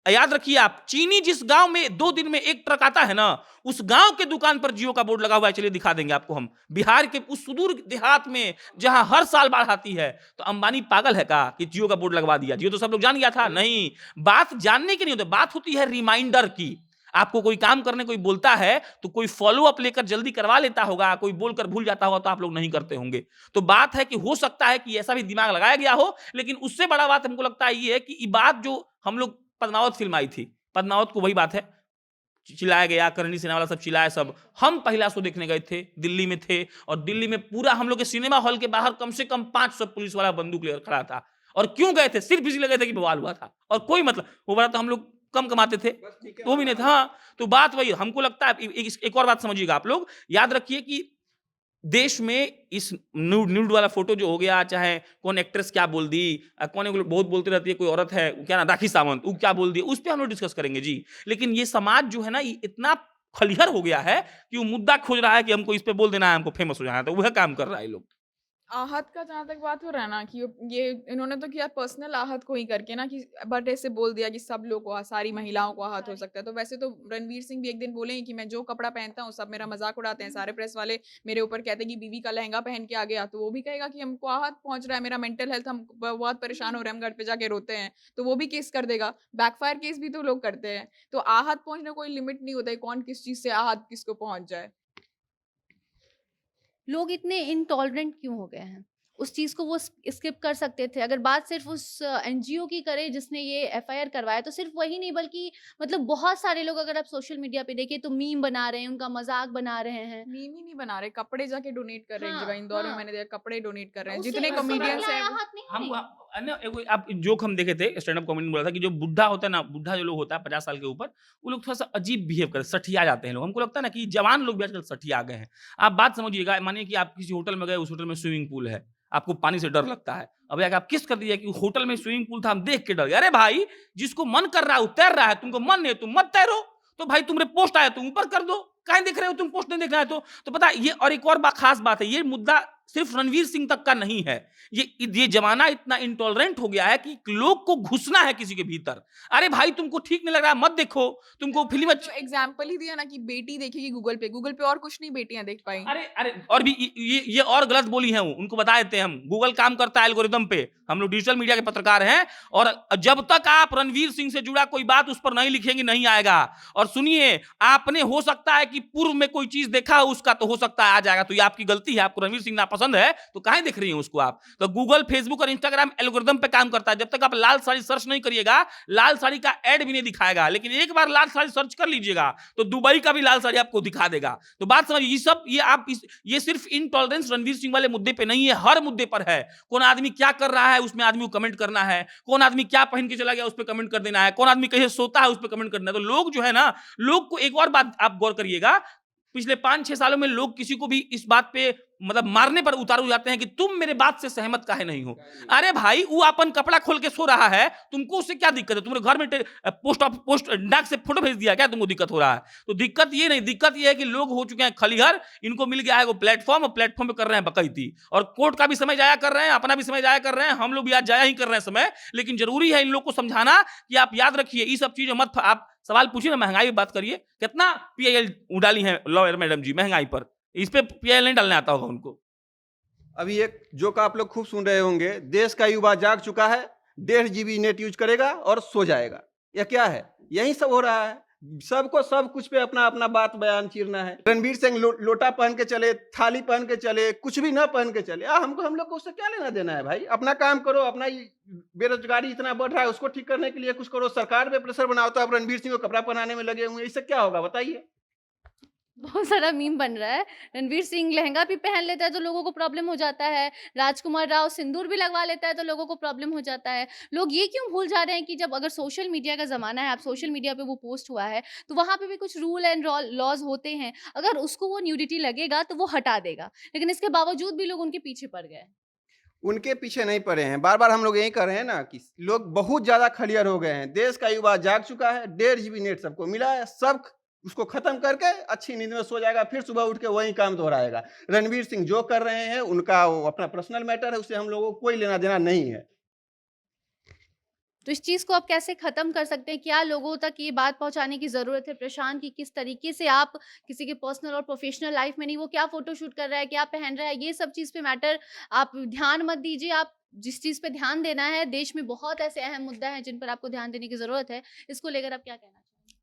याद रखिए आप, चीनी जिस गांव में 2 दिन में 1 ट्रक आता है ना, उस गांव के दुकान पर जियो का बोर्ड लगा हुआ है। चलिए दिखा देंगे आपको हम। बिहार के उस सुदूर देहात में जहां हर साल बाढ़ आती है, तो अंबानी पागल है का कि जियो का बोर्ड लगवा दिया? जियो तो सब लोग जान गया था। नहीं, बात जानने की नहीं होती, बात होती है रिमाइंडर की। आपको कोई काम करने कोई बोलता है तो कोई फॉलो अप लेकर जल्दी करवा लेता होगा, कोई बोलकर भूल जाता होगा, तो आप लोग नहीं करते होंगे। तो बात है कि हो सकता है कि ऐसा भी दिमाग लगाया गया हो। लेकिन उससे बड़ा बात हमको लगता है ये है कि ये बात जो हम लोग, पद्मावत फिल्म आई थी, पद्मावत को वही बात है, चिल्लाया गया, करणी सेना वाला सब चिल्लाया सब। हम पहला शो देखने गए थे, दिल्ली में थे, और दिल्ली में पूरा हम लोग के सिनेमा हॉल के बाहर कम से कम 500 पुलिस वाला बंदूक लेकर खड़ा था। और क्यों गए थे? सिर्फ इसलिए गए थे कि बवाल हुआ था, और कोई मतलब वो बड़ा, तो हम लोग कम कमाते थे तो वो भी नहीं था। हाँ, तो बात वही, हमको लगता है एक और बात समझिएगा आप लोग, याद रखिए कि देश में इस न्यूड वाला फोटो जो हो गया, चाहे कौन एक्ट्रेस क्या बोल दी, कौन बहुत बोलती रहती है, कोई औरत है क्या ना, राखी सावंत, वो क्या बोल दी, उस पर हम लोग डिस्कस करेंगे जी। लेकिन ये समाज जो है ना, ये इतना खलिहर हो गया है कि वो मुद्दा खोज रहा है कि हमको इस पे बोल देना है, हमको फेमस हो जाना है, तो वह काम कर रहा है लोग। आहत का जहाँ तक बात हो रहा है ना कि ये इन्होंने तो किया पर्सनल आहत को ही करके ना, कि बट ऐसे बोल दिया कि सब लोग को, सारी महिलाओं को आहत हो सकता है। तो वैसे तो रणवीर सिंह भी एक दिन बोले कि मैं जो कपड़ा पहनता हूँ सब मेरा मजाक उड़ाते हैं, सारे प्रेस वाले मेरे ऊपर कहते हैं कि बीवी का लहंगा पहन के आ गया, तो वो भी कहेगा कि हमको आहत पहुंच रहा है, मेरा मेंटल हेल्थ, हम बहुत परेशान हो रहे हैं, हम घर पे जाके रोते हैं, तो वो भी केस कर देगा। बैकफायर केस भी तो लोग करते हैं। तो आहत पहुंचने कोई लिमिट नहीं होता है, कौन किस चीज से आहत किसको पहुंच जाए। लोग इतने इंटॉलरेंट क्यों हो गए हैं? उस चीज़ को वो स्किप कर सकते थे। अगर बात सिर्फ उस एनजीओ की करें जिसने ये एफआईआर करवाया, तो सिर्फ वही नहीं बल्कि मतलब बहुत सारे लोग, अगर आप सोशल मीडिया पे देखिए तो मीम बना रहे हैं, उनका मजाक बना रहे हैं। मीम ही नहीं बना रहे, कपड़े जाके डोनेट कर रहे हैं। एक जगह हाँ, इंदौर में हाँ। मैंने देखा, कपड़े डोनेट कर रहे हैं उससे जितने उससे कॉमेडियंस महिलाएं हैं वो। आहत नहीं हम हुई। आप जोक हम देखे थे, स्टैंड अप कॉमेडी में बोला था कि जो बुढ़ा होता है ना, बुढ़ा जो लोग होता है 50 साल के ऊपर, वो लोग थोड़ा सा अजीब बिहेव करते, सठिया जाते हैं लोग। हमको लगता है ना कि जवान लोग भी आजकल सठिया गए हैं। आप बात समझिएगा, मानिए कि आप किसी होटल में गए, उस होटल में स्विमिंग पूल है, आपको पानी से डर लगता है। अब जाके आप किस कर दीजिए कि होटल में स्विमिंग पूल था, हम देख के डर गए। अरे भाई, जिसको मन कर रहा है वो तैर रहा है, तुमको मन नहीं है तुम मत तैरो। तो भाई तुम्हारे पोस्ट आया तुम ऊपर कर दो, काहे देख रहे हो तुम, पोस्ट नहीं देखना है तो पता है ये। और एक और बात, खास बात है, ये मुद्दा सिर्फ रणवीर सिंह तक का नहीं है। ये जमाना इतना इंटॉलरेंट हो गया है कि लोग को घुसना है किसी के भीतर। अरे भाई तुमको ठीक नहीं लग रहा, मत देखो, तुमको फिल्म जो एग्जाम्पल ही दिया ना कि बेटी देखेगी गूगल पे और कुछ नहीं बेटियां देख पाई। अरे और भी ये और गलत बोली है वो, उनको बता देते हैं हम। गूगल काम करता है एल्गोरिदम पे, हम लोग डिजिटल मीडिया के पत्रकार हैं, और जब तक आप रणवीर सिंह से जुड़ा कोई बात उस पर नहीं लिखेंगे नहीं आएगा। और सुनिए, आपने हो सकता है कि पूर्व में कोई चीज देखा हो उसका, तो हो सकता है आ जाएगा, तो ये आपकी गलती है। आपको रणवीर सिंह नापसंद है तो काहे देख रही हैं उसको आप। तो गूगल, फेसबुक और इंस्टाग्राम एल्गोरिदम पे काम करता है। जब तक आप लाल साड़ी सर्च नहीं करिएगा, लाल साड़ी का एड भी नहीं दिखाएगा। लेकिन एक बार लाल साड़ी सर्च कर लीजिएगा तो दुबई का भी लाल साड़ी आपको दिखा देगा। तो बात समझिए, ये सब ये सिर्फ इनटॉलरेंस रणवीर सिंह वाले मुद्दे पे नहीं है, हर मुद्दे पर है। कौन आदमी क्या कर रहा है उसमें आदमी को कमेंट करना है, कौन आदमी क्या पहन के चला गया उस पर कमेंट कर देना है, कौन आदमी कहीं सोता है उस पर कमेंट करना है। तो लोग जो है ना, लोग को एक और बात आप गौर करिएगा, पिछले 5-6 सालों में लोग किसी को भी इस बात पे मतलब मारने पर उतारू जाते हैं कि तुम मेरे बात से सहमत काहे नहीं हो। अरे भाई वो अपन कपड़ा खोल के सो रहा है, तुमको उससे क्या दिक्कत है? तुम्हारे घर में पोस्ट डाक से फोटो भेज दिया क्या, तुमको दिक्कत हो रहा है? तो दिक्कत ये नहीं, दिक्कत ये है कि लोग हो चुके हैं खलीहर, इनको मिल गया है वो प्लेटफॉर्म, और प्लेटफॉर्म पे कर रहे हैं बकैती, और कोर्ट का भी समय जाया कर रहे हैं, अपना भी समय जाया कर रहे हैं, हम लोग भी आज जाया ही कर रहे हैं समय। लेकिन जरूरी है इन लोग को समझाना कि आप याद रखिए ये सब चीजें मत, आप सवाल पूछिए ना, महंगाई की बात करिए, कितना पीआईएल डाली है लॉयर मैडम जी महंगाई पर, इस पे पीआईएल नहीं डालने आता होगा उनको। अभी एक जोक आप लोग खूब सुन रहे होंगे, देश का युवा जाग चुका है, 1.5 GB नेट यूज करेगा और सो जाएगा। यह क्या है? यही सब हो रहा है, सबको सब कुछ पे अपना अपना बात बयान चीरना है। रणवीर सिंह लोटा पहन के चले, थाली पहन के चले, कुछ भी ना पहन के चले, हम लोग को उससे क्या लेना देना है भाई? अपना काम करो, अपना बेरोजगारी इतना बढ़ रहा है उसको ठीक करने के लिए कुछ करो, सरकार पे प्रेशर बनाओ। तो आप रणवीर सिंह को कपड़ा पहनाने में लगे हुए हैं, इससे क्या होगा बताइए? बहुत सारा मीम बन रहा है। रणवीर सिंह लहंगा भी पहन लेता है तो लोगों को प्रॉब्लम हो जाता है। राजकुमार राव सिंदूर भी लगवा लेता है तो लोगों को प्रॉब्लम हो जाता है। लोग ये क्यों भूल जा रहे हैं कि जब अगर सोशल मीडिया का ज़माना है, आप सोशल मीडिया पे वो पोस्ट हुआ है, तो वहाँ पे भी कुछ रूल एंड लॉज़ होते हैं। अगर उसको वो न्यूडिटी लगेगा तो वो हटा देगा। लेकिन इसके बावजूद भी लोग उनके पीछे पड़ गए। उनके पीछे नहीं पड़े हैं, बार बार हम लोग यही कर रहे हैं ना कि लोग बहुत ज्यादा खलियर हो गए हैं। देश का युवा जाग चुका है, 1.5 GB नेट सबको मिला है, सब उसको खत्म करके अच्छी नींद में सो जाएगा, फिर सुबह उठ के वही काम दोहराएगा। रणवीर सिंह जो कर रहे हैं उनका वो अपना पर्सनल मैटर है, उससे हम लोगों को कोई लेना देना नहीं है। तो इस चीज़ को आप कैसे ख़त्म कर सकते हैं? क्या लोगों तक ये बात पहुँचाने की ज़रूरत है प्रशांत, कि किस तरीके से आप किसी के पर्सनल और प्रोफ़ेशनल लाइफ़ में नहीं, वो क्या फ़ोटोशूट कर रहा है, क्या पहन रहा है, ये सब चीज़ पे मैटर आप ध्यान मत दीजिए। आप जिस चीज़ पे ध्यान देना है, देश में बहुत ऐसे अहम मुद्दा हैं जिन पर आपको ध्यान देने की ज़रूरत है। इसको लेकर आप क्या कहना चाहेंगे?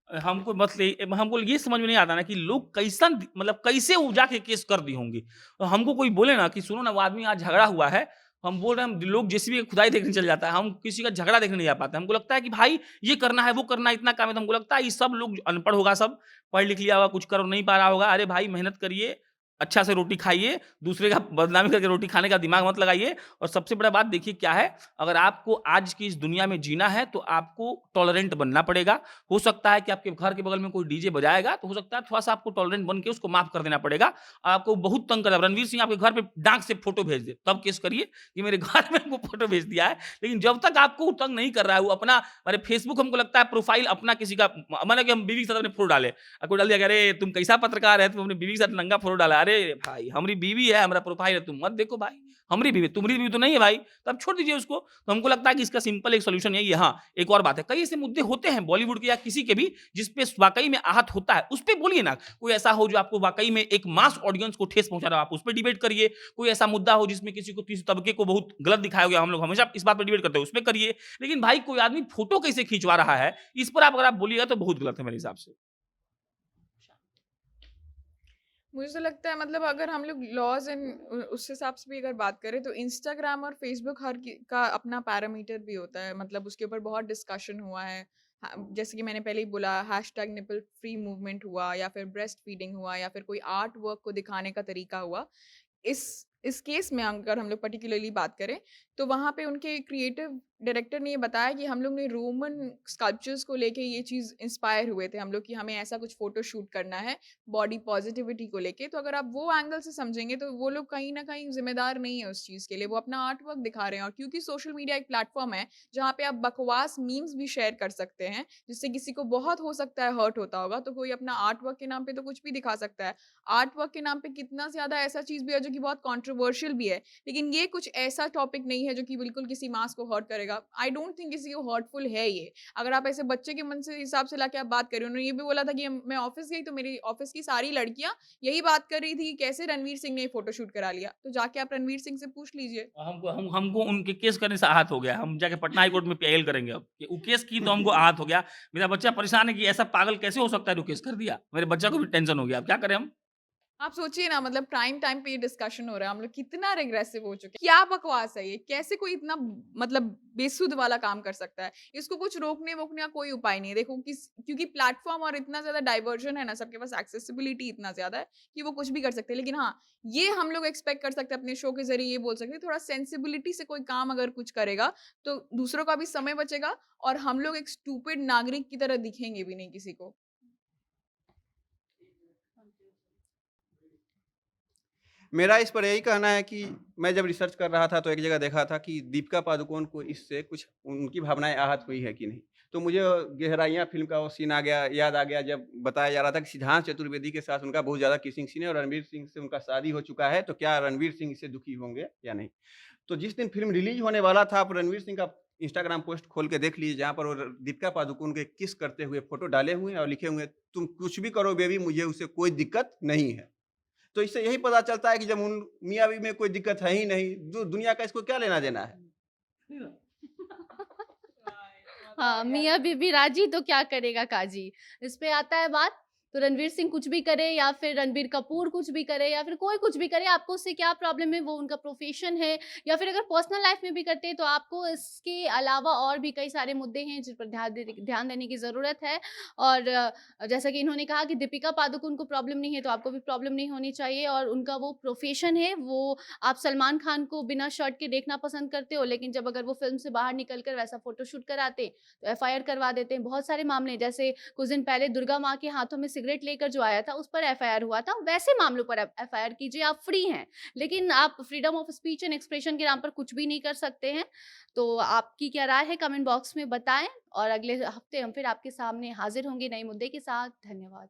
हमको ये समझ में नहीं आता ना कि लोग कैसन, मतलब कैसे वो जाके केस कर दी होंगी। तो हमको कोई बोले ना कि सुनो ना वो आदमी आज झगड़ा हुआ है, हम बोल रहे हैं, हम लोग जेसीबी की खुदाई देखने चल जाता है, हम किसी का झगड़ा देखने नहीं जा पाते। हमको लगता है कि भाई ये करना है, वो करना है, इतना काम है। तो हमको लगता है ये सब लोग अनपढ़ होगा, सब पढ़ लिख लिया होगा, कुछ कर नहीं पा रहा होगा। अरे भाई मेहनत करिए, अच्छा से रोटी खाइए, दूसरे का बदनामी करके रोटी खाने का दिमाग मत लगाइए। और सबसे बड़ा बात देखिए क्या है, अगर आपको आज की इस दुनिया में जीना है तो आपको टॉलरेंट बनना पड़ेगा। हो सकता है कि आपके घर के बगल में कोई डीजे बजाएगा, तो हो सकता है थोड़ा सा आपको टॉलरेंट बन के उसको माफ कर देना पड़ेगा। आपको बहुत तंग कर, रणवीर सिंह आपके घर पे डाक से फोटो भेज दे, तब केस करिए कि मेरे घर में वो फोटो भेज दिया है। लेकिन जब तक आपको वो तंग नहीं कर रहा है, वो अपना, अरे फेसबुक हमको लगता है प्रोफाइल अपना किसी का, माना कि हम बीवी के साथ अपने फोटो डाले, आपको डाल दिया कि अरे तुम कैसा पत्रकार है, तुम अपनी बीवी के साथ नंगा फोटो डाला। अरे भाई हमारी बीवी है, हमारा प्रोफाइल है, तुम मत देखो भाई, हमारी बीवी, तुम्हारी बीवी तो नहीं है भाई, तब छोड़ दीजिए उसको। तो हमको लगता है कि इसका सिंपल एक सोल्यूशन यही है। हाँ, एक और बात है, कई ऐसे मुद्दे होते हैं बॉलीवुड के या किसी के भी जिसपे वाकई में आहत होता है, उस पे बोलिए ना। कोई ऐसा हो जो आपको वाकई में एक मास ऑडियंस को ठेस पहुंचा रहा हो, आप उस पर डिबेट करिए। कोई ऐसा मुद्दा हो जिसमें किसी को, किसी तबके को बहुत गलत दिखाया गया, हम लोग हमेशा इस बात पर डिबेट करते हैं, उस पर करिए। लेकिन भाई कोई आदमी फोटो कैसे खिंचवा रहा है, इस पर आप अगर आप बोलिएगा तो बहुत गलत है मेरे हिसाब से। मुझे तो लगता है मतलब अगर हम लोग लॉज एंड उस हिसाब से भी अगर बात करें तो इंस्टाग्राम और फेसबुक का अपना पैरामीटर भी होता है, मतलब उसके ऊपर बहुत डिस्कशन हुआ है। जैसे कि मैंने पहले ही बोला, हैशटैग निपल फ्री मूवमेंट हुआ, या फिर ब्रेस्ट फीडिंग हुआ, या फिर कोई आर्ट वर्क को दिखाने का तरीका हुआ। इस केस में अगर हम लोग पर्टिकुलरली बात करें तो वहाँ पे उनके क्रिएटिव डायरेक्टर ने ये बताया कि हम लोग ने रोमन स्कल्पचर्स को लेके ये चीज़ इंस्पायर हुए थे हम लोग कि हमें ऐसा कुछ फोटो शूट करना है बॉडी पॉजिटिविटी को लेके। तो अगर आप वो एंगल से समझेंगे तो वो लोग कहीं ना कहीं जिम्मेदार नहीं है उस चीज़ के लिए, वो अपना आर्ट वर्क दिखा रहे हैं। और क्योंकि सोशल मीडिया एक प्लेटफॉर्म है जहाँ पे आप बकवास मीम्स भी शेयर कर सकते हैं जिससे किसी को बहुत हो सकता है हर्ट होता होगा, तो कोई अपना आर्ट वर्क के नाम पे तो कुछ भी दिखा सकता है। आर्ट वर्क के नाम पे कितना ज़्यादा ऐसा चीज़ भी है जो कि बहुत कंट्रोवर्शियल भी है, लेकिन ये कुछ ऐसा टॉपिक नहीं है जो कि बिल्कुल किसी मास को हर्ट करेगा। आई डोंट थिंक किसी को हर्टफुल है ये। अगर आप ऐसे बच्चे के मन से हिसाब से लाके आप बात करें, उन्होंने ये भी बोला था कि मैं ऑफिस गई तो मेरी ऑफिस की सारी लड़कियां यही बात कर रही थी कैसे रणवीर सिंह ने फोटो शूट करा लिया। तो जाके आप रणवीर सिंह से पूछ लीजिए। हमको उनके केस करने से आहत हो गया। हम जाके पटना हाई कोर्ट में पीआईएल करेंगे अब कि वो केस की, तो हमको आहत हो गया। मेरा बच्चा परेशान है कि ऐसा पागल कैसे हो सकता है जो केस कर दिया। मेरे बच्चा को भी टेंशन हो गया, अब क्या करें हम। आप सोचिए ना, मतलब प्राइम टाइम पे ये डिस्कशन हो रहा है, हम लोग कितना रिग्रेसिव हो चुके हैं। क्या बकवास है ये, कैसे कोई इतना मतलब बेसुध वाला काम कर सकता है। इसको कुछ रोकने वोकने का कोई उपाय नहीं है। देखो क्योंकि प्लेटफॉर्म और इतना ज्यादा डाइवर्जन है ना, सबके पास एक्सेसिबिलिटी इतना ज्यादा है कि वो कुछ भी कर सकते हैं। लेकिन हाँ, ये हम लोग एक्सपेक्ट कर सकते हैं अपने शो के जरिए, ये बोल सकते हैं थोड़ा सेंसिबिलिटी से कोई काम अगर कुछ करेगा तो दूसरों का भी समय बचेगा और हम लोग एक स्टूपिड नागरिक की तरह दिखेंगे भी नहीं किसी को। मेरा इस पर यही कहना है कि मैं जब रिसर्च कर रहा था तो एक जगह देखा था कि दीपिका पादुकोण को इससे कुछ उनकी भावनाएँ आहत हुई है कि नहीं। तो मुझे गहराइयाँ फ़िल्म का वो सीन याद आ गया जब बताया जा रहा था कि सिद्धांत चतुर्वेदी के साथ उनका बहुत ज़्यादा किसिंग सीन है और रणवीर सिंह से उनका शादी हो चुका है, तो क्या रणवीर सिंह इससे दुखी होंगे या नहीं? तो जिस दिन फ़िल्म रिलीज़ होने वाला था, आप रणवीर सिंह का इंस्टाग्राम पोस्ट खोल के देख लीजिए, जहाँ पर वो दीपिका पादुकोण के किस करते हुए फ़ोटो डाले हुए हैं और लिखे हुए हैं, "तुम कुछ भी करो बेबी, मुझे उससे कोई दिक्कत नहीं है।" तो इससे यही पता चलता है कि जब उन मियाँ-बीवी में कोई दिक्कत है ही नहीं, दुनिया का इसको क्या लेना-देना है? हाँ, मियाँ बीबी राजी तो क्या करेगा काजी। इस पे आता है बात, तो रणवीर सिंह कुछ भी करे या फिर रणबीर कपूर कुछ भी करे या फिर कोई कुछ भी करे, आपको उससे क्या प्रॉब्लम है? वो उनका प्रोफ़ेशन है, या फिर अगर पर्सनल लाइफ़ में भी करते हैं तो आपको इसके अलावा और भी कई सारे मुद्दे हैं जिन पर ध्यान देने की ज़रूरत है। और जैसा कि इन्होंने कहा कि दीपिका पादुकोण को प्रॉब्लम नहीं है, तो आपको भी प्रॉब्लम नहीं होनी चाहिए। और उनका वो प्रोफ़ेशन है, वो आप सलमान खान को बिना शर्ट के देखना पसंद करते हो, लेकिन जब अगर वो फ़िल्म से बाहर निकल कर वैसा फ़ोटोशूट कराते, तो एफआईआर करवा देते हैं। बहुत सारे मामले हैं, जैसे कुछ दिन पहले दुर्गा माँ के हाथों में सिगरेट लेकर जो आया था, उस पर एफआईआर हुआ था। वैसे मामलों पर आप एफआईआर कीजिए, आप फ्री हैं। लेकिन आप freedom of speech and expression के नाम पर कुछ भी नहीं कर सकते हैं। तो आपकी क्या राय है, कमेंट बॉक्स में बताएँ, और अगले हफ्ते हम फिर आपके सामने हाज़िर होंगे नए मुद्दे के साथ। धन्यवाद।